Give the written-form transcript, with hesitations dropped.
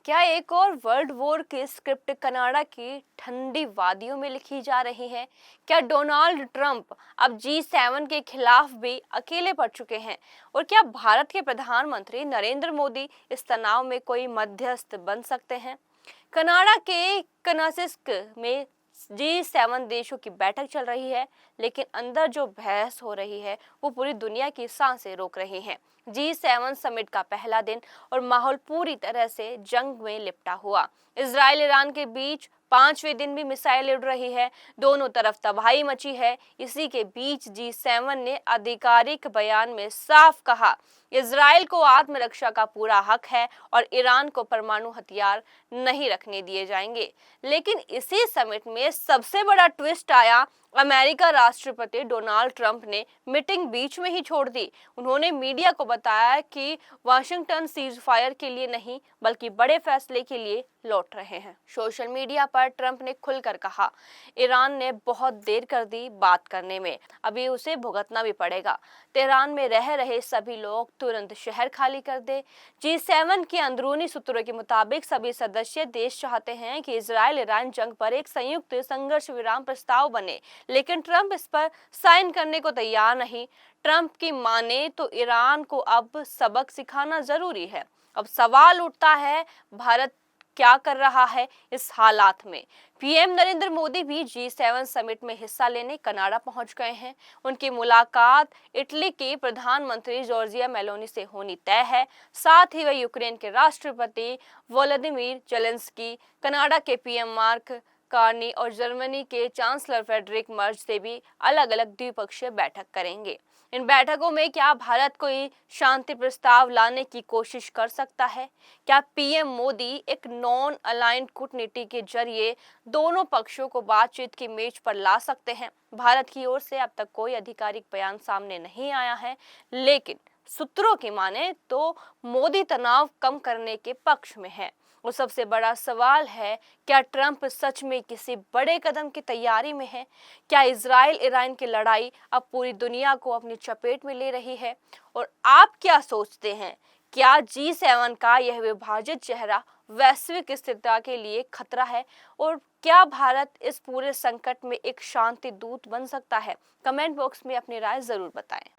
क्या एक और वर्ल्ड वॉर की स्क्रिप्ट कनाडा की ठंडी वादियों में लिखी जा रही है? क्या डोनाल्ड ट्रंप अब G7 के खिलाफ भी अकेले पड़ चुके हैं? और क्या भारत के प्रधानमंत्री नरेंद्र मोदी इस तनाव में कोई मध्यस्थ बन सकते हैं? कनाडा के कनासिस्क में G7 देशों की बैठक चल रही है, लेकिन अंदर जो बहस हो रही है वो पूरी दुनिया की सांसें रोक रही है। G7 समिट का पहला दिन और माहौल पूरी तरह से जंग में लिपटा हुआ। इजराइल ईरान के बीच पांचवें दिन भी मिसाइल उड़ रही है, दोनों तरफ तबाही मची है। इसी के बीच G7 ने आधिकारिक बयान में साफ कहा, इजराइल को आत्मरक्षा का पूरा हक है और ईरान को परमाणु हथियार नहीं रखने दिए जाएंगे। लेकिन इसी समिट में सबसे बड़ा ट्विस्ट आया। अमेरिका राष्ट्रपति डोनाल्ड ट्रंप ने मीटिंग बीच में ही छोड़ दी। उन्होंने मीडिया को बताया कि वाशिंगटन सीज फायर के लिए नहीं बल्कि बड़े फैसले के लिए लौट रहे हैं। सोशल मीडिया पर ट्रंप ने खुलकर कहा, ईरान ने बहुत देर कर दी बात करने में, अभी उसे भुगतना भी पड़ेगा। तेहरान में रह रहे सभी लोग तुरंत शहर खाली कर दे। G7 के अंदरूनी सूत्रों के मुताबिक सभी सदस्य देश चाहते हैं कि इजराइल ईरान जंग पर एक संयुक्त संघर्ष विराम प्रस्ताव बने, लेकिन ट्रंप इस पर साइन करने को तैयार नहीं। ट्रंप की माने तो ईरान को अब सबक सिखाना जरूरी है। अब सवाल उठता है, भारत क्या कर रहा है इस हालात में? पीएम नरेंद्र मोदी भी G7 समिट में हिस्सा लेने कनाडा पहुंच गए हैं। उनकी मुलाकात इटली के प्रधानमंत्री जॉर्जिया मेलोनी से होनी तय है। साथ ही वह यूक्रेन के राष्ट्रपति वोलोदिमीर जेलेंस्की, कनाडा के पीएम मार्क कार्नी और जर्मनी के चांसलर फ्रेडरिक मर्ज से भी अलग अलग द्विपक्षीय बैठक करेंगे। इन बैठकों में क्या भारत कोई शांति प्रस्ताव लाने की कोशिश कर सकता है? क्या पीएम मोदी एक नॉन अलाइंड कूटनीति के जरिए दोनों पक्षों को बातचीत की मेज पर ला सकते हैं? भारत की ओर से अब तक कोई आधिकारिक बयान सामने नहीं आया है, लेकिन सूत्रों की माने तो मोदी तनाव कम करने के पक्ष में है। और सबसे बड़ा सवाल है, क्या ट्रंप सच में किसी बड़े कदम की तैयारी में है? क्या इजराइल ईरान की लड़ाई अब पूरी दुनिया को अपनी चपेट में ले रही है? और आप क्या सोचते हैं, क्या G7 का यह विभाजित चेहरा वैश्विक स्थिरता के लिए खतरा है? और क्या भारत इस पूरे संकट में एक शांति दूत बन सकता है? कमेंट बॉक्स में अपनी राय जरूर बताएं।